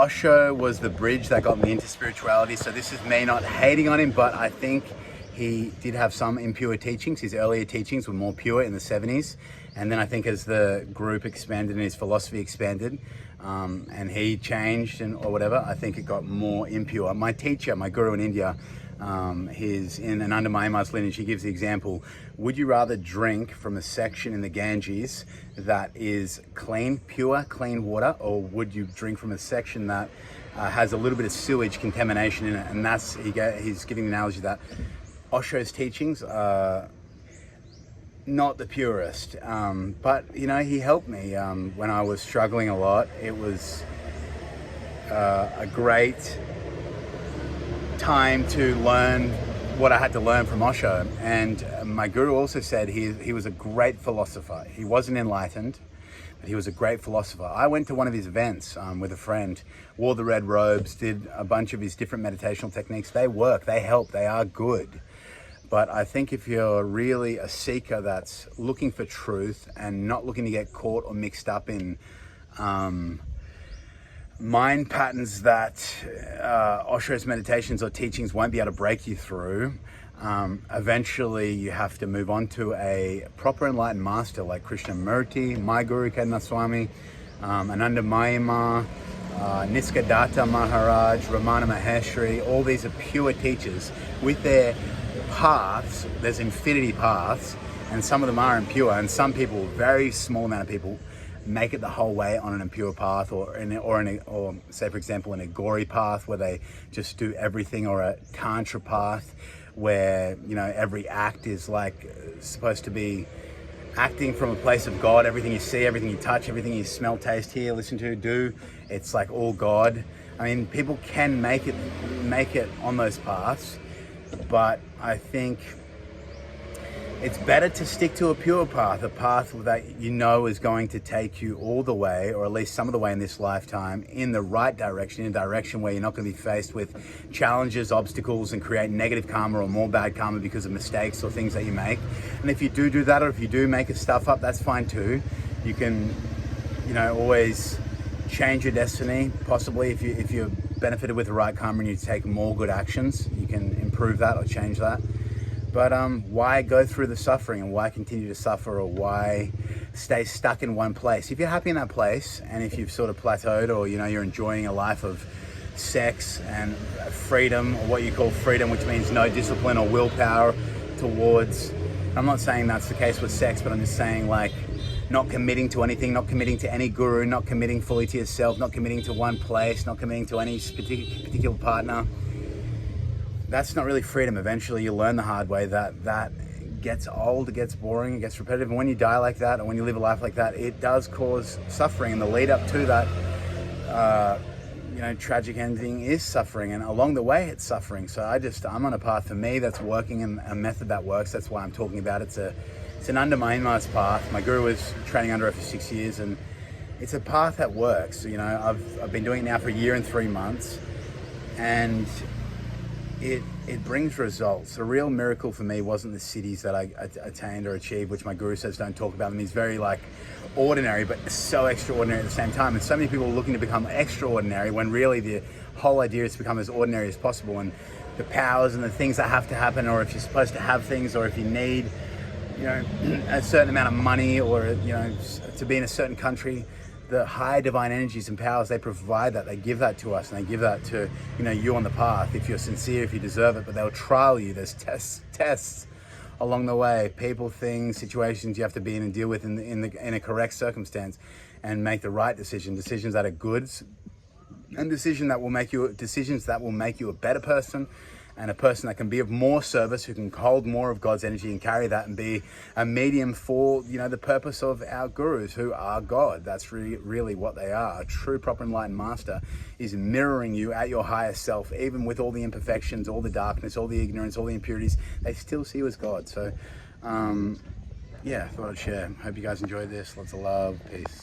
Osho was the bridge that got me into spirituality. So this is me not hating on him, but I think he did have some impure teachings. His earlier teachings were more pure in the 70s. And then I think as the group expanded and his philosophy expanded, and he changed or whatever, I think it got more impure. My teacher, my guru in India, he's in an under Mayama's lineage. He gives the example, would you rather drink from a section in the Ganges that is clean, pure, clean water, or would you drink from a section that has a little bit of sewage contamination in it? And that's, he's giving the analogy that Osho's teachings are not the purest, but you know, he helped me when I was struggling a lot. It was a great time to learn what I had to learn from Osho. And my guru also said he was a great philosopher. He wasn't enlightened, but he was a great philosopher. I went to one of his events with a friend, wore the red robes, did a bunch of his different meditational techniques. They work, they help, they are good. But I think if you're really a seeker that's looking for truth and not looking to get caught or mixed up in mind patterns that Osho's meditations or teachings won't be able to break you through, eventually you have to move on to a proper enlightened master like Krishnamurti, my guru Kednaswami, Ananda Mayama, Nisargadatta Maharaj, Ramana Maheshwari. All these are pure teachers with their paths. There's infinity paths, and some of them are impure, and some people, very small amount of people, make it the whole way on an impure path, or say for example an Agori path where they just do everything, or a Tantra path where, you know, every act is like supposed to be acting from a place of God. Everything you see, everything you touch, everything you smell, taste, hear, listen to, do, it's like all God. I mean, people can make it on those paths, but I think it's better to stick to a pure path, a path that you know is going to take you all the way, or at least some of the way in this lifetime, in the right direction, in a direction where you're not going to be faced with challenges, obstacles, and create negative karma or more bad karma because of mistakes or things that you make. And if you do that, or if you do make stuff up, that's fine too. You can, you know, always change your destiny. Possibly if you're benefited with the right karma and you take more good actions, you can improve that or change that. But why go through the suffering, and why continue to suffer, or why stay stuck in one place? If you're happy in that place, and if you've sort of plateaued, or you know, you're enjoying a life of sex and freedom, or what you call freedom, which means no discipline or willpower towards, I'm not saying that's the case with sex, but I'm just saying, like, not committing to anything, not committing to any guru, not committing fully to yourself, not committing to one place, not committing to any particular partner. That's not really freedom. Eventually you learn the hard way that gets old, it gets boring, it gets repetitive. And when you die like that, or when you live a life like that, it does cause suffering. And the lead up to that, you know, tragic ending is suffering. And along the way, it's suffering. So I'm on a path for me that's working, and a method that works. That's why I'm talking about it. It's an under Mayama's path. My guru was training under her for 6 years, and it's a path that works. You know, I've been doing it now for 1 year and 3 months, and it brings results. The real miracle for me wasn't the cities that I attained or achieved, which my guru says don't talk about them. He's very like ordinary, but so extraordinary at the same time. And so many people are looking to become extraordinary when really the whole idea is to become as ordinary as possible. And the powers and the things that have to happen, or if you're supposed to have things, or if you need, you know, a certain amount of money, or, you know, to be in a certain country, the higher divine energies and powers, they provide that, they give that to us, and they give that to, you know, you on the path, if you're sincere, if you deserve it. But they'll trial you. There's tests along the way, people, things, situations you have to be in and deal with in a correct circumstance, and make the right decisions that are good, and decisions that will make you a better person, and a person that can be of more service, who can hold more of God's energy and carry that, and be a medium for, you know, the purpose of our gurus, who are God. That's really what they are. A true, proper enlightened master is mirroring you at your highest self, even with all the imperfections, all the darkness, all the ignorance, all the impurities. They still see you as God. So, yeah, I thought I'd share. Hope you guys enjoyed this. Lots of love. Peace.